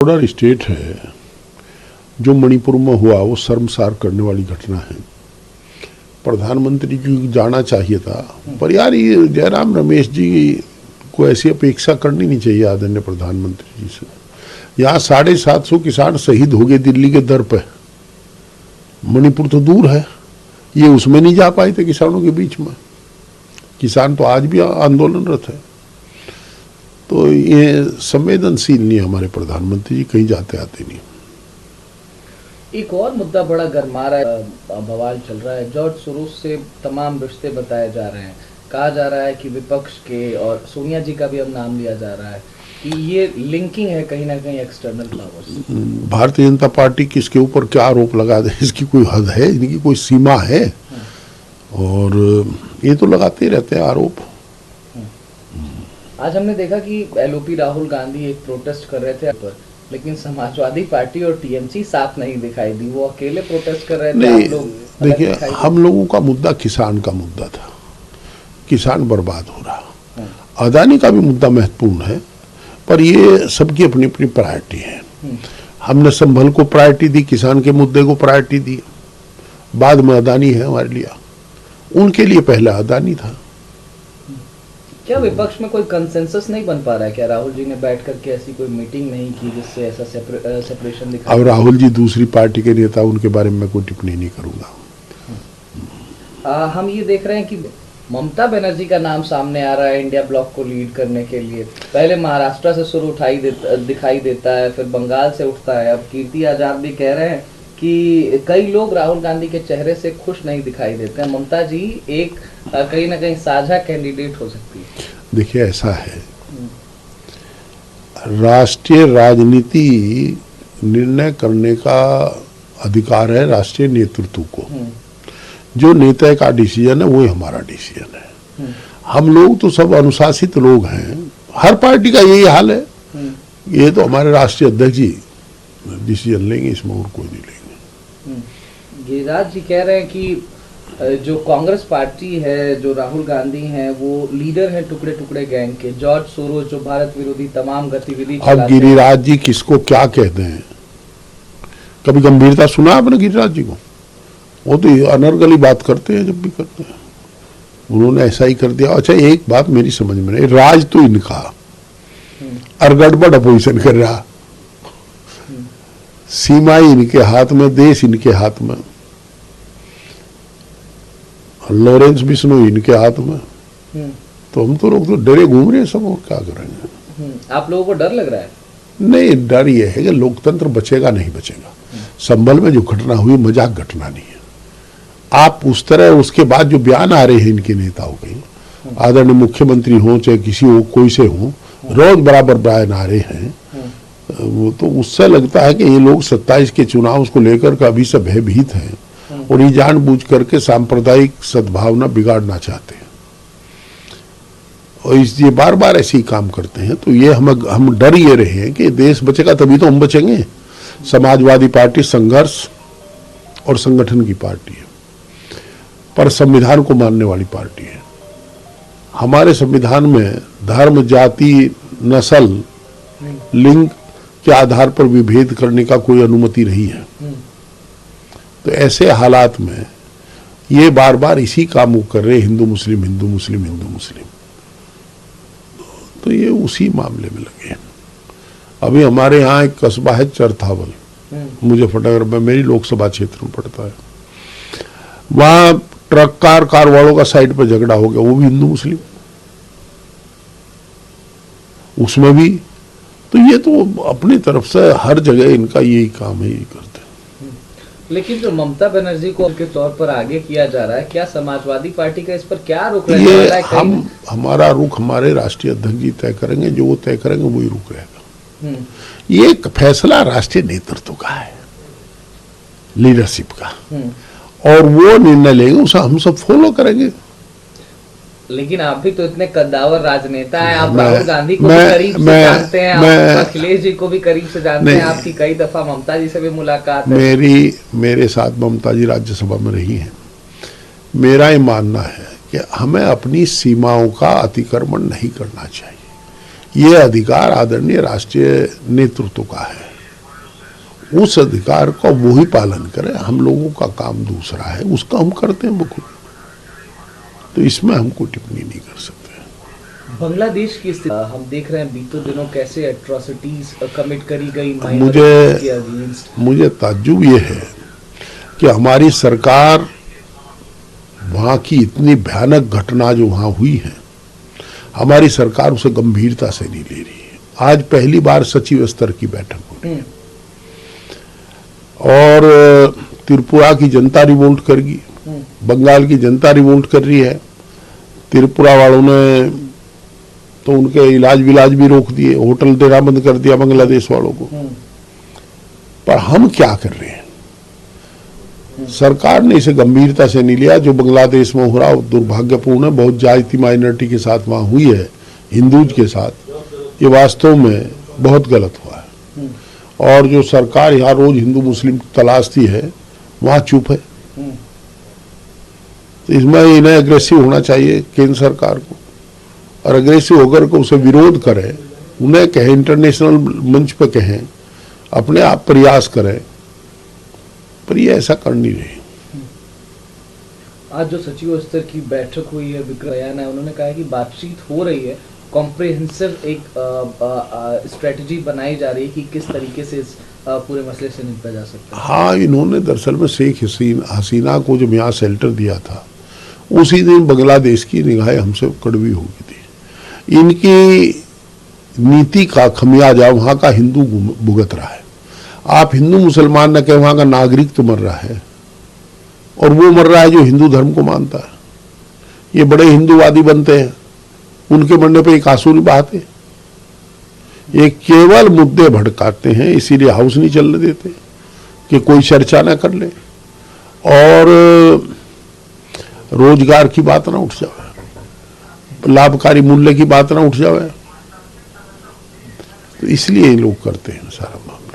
Border state है। जो मणिपुर में हुआ वो शर्मसार करने वाली घटना है। प्रधानमंत्री जी को जाना चाहिए था, पर यार ये जयराम रमेश जी को ऐसी अपेक्षा करनी नहीं चाहिए आदरणीय प्रधानमंत्री जी से। यहाँ 750 किसान शहीद हो गए दिल्ली के दर पे। मणिपुर तो दूर है, ये उसमें नहीं जा पाए थे किसानों के बीच में। किसान तो आज भी आंदोलनरत है। तो ये संवेदनशील नहीं हमारे प्रधानमंत्री जी, कहीं जाते आते नहीं। एक और मुद्दा बड़ा गरमा रहा है, बवाल चल रहा है। जॉर्ज सोरोस से तमाम रिश्ते बताए जा रहे हैं। कहा जा रहा है कि विपक्ष के और सोनिया जी का भी अब नाम लिया जा रहा है कि ये लिंकिंग है कहीं ना कहीं external powers. Bharatiya Janata party किसके ऊपर क्या आरोप लगा दे, इसकी कोई हद है, इनकी कोई सीमा है? और ये तो लगाते रहते हैं आरोप। आज हमने देखा कि एलओपी राहुल गांधी एक प्रोटेस्ट कर रहे थे पर, लेकिन समाजवादी पार्टी और टीएमसी साथ नहीं दिखाई दी। वो अकेले प्रोटेस्ट कर रहे थे। नहीं, आप लोग देखिए, हम लोगों का मुद्दा किसान का मुद्दा था। किसान बर्बाद हो रहा। अदानी का भी मुद्दा महत्वपूर्ण है, पर ये सबकी अपनी अपनी प्रायोरिटी है। हमने संभल को प्रायोरिटी दी, किसान के मुद्दे को प्रायोरिटी दी, बाद में अदानी है हमारे लिए। उनके लिए पहला अदानी था। क्या विपक्ष में कोई कंसेंसस नहीं बन पा रहा है? क्या राहुल जी ने बैठ करके ऐसी कोई मीटिंग नहीं की जिससे ऐसा सेपरेशन दिखा? अब राहुल जी दूसरी पार्टी के नेता, उनके बारे में मैं कोई टिप्पणी नहीं करूंगा। हम ये देख रहे हैं कि ममता बनर्जी का नाम सामने आ रहा है इंडिया ब्लॉक को लीड करने के लिए। पहले महाराष्ट्र से शुरू दिखाई देता है, फिर बंगाल से उठता है। अब कीर्ति आजाद भी कह रहे हैं कि कई लोग राहुल गांधी के चेहरे से खुश नहीं दिखाई देते हैं। ममता जी एक कहीं ना कहीं साझा कैंडिडेट हो सकती है। देखिए, ऐसा है, राष्ट्रीय राजनीति निर्णय करने का अधिकार है राष्ट्रीय नेतृत्व को। जो नेता का डिसीजन है वो ही हमारा डिसीजन है। हम लोग तो सब अनुशासित लोग हैं। हर पार्टी का यही हाल है। ये तो हमारे राष्ट्रीय अध्यक्ष जी डिसीजन लेंगे, इसमें और कोई नहीं लेंगे। गिरिराज जी कह रहे हैं कि जो कांग्रेस पार्टी है, जो राहुल गांधी हैं, वो लीडर हैं टुकड़े टुकड़े गैंग के। जॉर्ज सोरोस जो भारत विरोधी तमाम गतिविधि अब गिरिराज जी किसको क्या कहते हैं? कभी गंभीरता सुना आपने गिरिराज जी को? वो तो अनर्गली बात करते हैं जब भी करते हैं। उन्होंने ऐसा ही कर दिया। अच्छा, एक बात मेरी समझ में नहीं, राज तो इनका और गड़बड़ अपोजिशन कर रहा। सीमा इनके हाथ में, देश इनके हाथ में, लॉरेंस बिश्नोई इनके हाथ में। तो हम तो लोग तो डरे घूम रहे हैं सब, और क्या करेंगे? आप लोगों को डर लग रहा है? नहीं, डर ये है कि लोकतंत्र बचेगा नहीं बचेगा। संभल में जो घटना हुई मजाक घटना नहीं है। आप उस तरह उसके बाद जो बयान आ रहे हैं इनके नेताओं के, आदरणीय मुख्यमंत्री हो चाहे किसी हो, कोई से हो, रोज बराबर बयान आ रहे हैं। वो तो उससे लगता है कि ये लोग 27 के चुनाव को लेकर के अभी से भयभीत हैं और ये जानबूझ करके सांप्रदायिक सद्भावना बिगाड़ना चाहते हैं। और ये बार बार ऐसे ही काम करते हैं। तो ये हम डर ये रहे हैं कि देश बचेगा तभी तो हम बचेंगे। समाजवादी पार्टी संघर्ष और संगठन की पार्टी है, पर संविधान को मानने वाली पार्टी है। हमारे संविधान में धर्म, जाति, नस्ल, लिंग के आधार पर विभेद करने का कोई अनुमति नहीं है। तो ऐसे हालात में ये बार बार इसी काम को कर रहे, हिंदू मुस्लिम, हिंदू मुस्लिम, हिंदू मुस्लिम। तो ये उसी मामले में लगे हैं। अभी हमारे यहाँ एक कस्बा है चरथावल, मुजफ्फरनगर में, मेरी लोकसभा क्षेत्र में पड़ता है। वहां ट्रक कार वालों का साइड पर झगड़ा हो गया, वो भी हिंदू मुस्लिम, उसमें भी। तो ये तो अपनी तरफ से हर जगह इनका यही काम है, यही करते हैं। लेकिन जो ममता बनर्जी को के तौर पर आगे किया जा रहा है, क्या समाजवादी पार्टी का इस पर क्या रुख ये रहा है? हमारा रुख हमारे राष्ट्रीय अध्यक्ष जी तय करेंगे। जो वो तय करेंगे वही रुख रहेगा। ये फैसला राष्ट्रीय नेतृत्व का है, लीडरशिप का, और वो निर्णय लेंगे, उसे हम सब फॉलो करेंगे। लेकिन आप भी तो इतने कद्दावर राजनेता हैं। आप राहुल गांधी को भी करीब से जानते हैं, आप अखिलेश जी को भी करीब से जानते हैं। आपकी कई दफा ममता जी से भी मुलाकात है। मेरे साथ ममता जी राज्यसभा में रही हैं। मेरा ये मानना है कि हमें अपनी सीमाओं का अतिक्रमण नहीं करना चाहिए। ये अधिकार आदरणीय राष्ट्रीय नेतृत्व का है। उस अधिकार का वो ही पालन करें। हम लोगों का काम दूसरा है, उसका हम करते हैं बखूबी। तो इसमें हम कोई टिप्पणी नहीं कर सकते। बांग्लादेश की स्थिति हम देख रहे हैं, बीते दिनों कैसे एट्रोसिटीज कमिट करी गई मुझे ताज्जुब ये है कि हमारी सरकार वहाँ की इतनी भयानक घटना जो वहाँ हुई है, हमारी सरकार उसे गंभीरता से नहीं ले रही है। आज पहली बार सचिव स्तर की बैठक हुई और त्रिपुरा की जनता रिवोल्ट कर गई, बंगाल की जनता रिवोल्ट कर रही है। त्रिपुरा वालों ने तो उनके इलाज विलाज भी रोक दिए, होटल देना बंद कर दिया बांग्लादेश वालों को। पर हम क्या कर रहे हैं? सरकार ने इसे गंभीरता से नहीं लिया। जो बांग्लादेश में हो रहा वो दुर्भाग्यपूर्ण है, बहुत जाति माइनॉरिटी के साथ वहां हुई है, हिंदूज के साथ। ये वास्तव में बहुत गलत हुआ है। और जो सरकार यहाँ रोज हिंदू मुस्लिम तलाशती है, वहां चुप है। तो इसमें इन्हें अग्रेसिव होना चाहिए केंद्र सरकार को, और अग्रेसिव होकर के उसे विरोध करें, उन्हें कहें, इंटरनेशनल मंच पे कहें, अपने आप प्रयास करें, पर ये ऐसा कर नहीं रहे। आज जो सचिव स्तर की बैठक हुई है, विक्रम बयान है, उन्होंने कहा कि बातचीत हो रही है, कॉम्प्रिहेंसिव एक स्ट्रेटजी बनाई जा रही है कि किस तरीके से इस पूरे मसले से निपटा जा सकता है। हाँ, इन्होंने दरअसल में शेख हसीना को जब यहाँ शेल्टर दिया था, उसी दिन बांग्लादेश की निगाहें हमसे कड़वी हो गई थी। इनकी नीति का खमियाजा वहाँ का हिंदू भुगत रहा है। आप हिंदू मुसलमान न कहें, वहाँ का नागरिक तो मर रहा है, और वो मर रहा है जो हिंदू धर्म को मानता है। ये बड़े हिंदूवादी बनते हैं, उनके मरने पर एक आंसू नहीं बहाते। ये केवल मुद्दे भड़काते हैं, इसीलिए हाउस नहीं चलने देते कि कोई चर्चा ना कर ले, और रोजगार की बात ना उठ जाए, लाभकारी मूल्य की बात ना उठ जाए। तो इसलिए ये लोग करते हैं सारा मामला।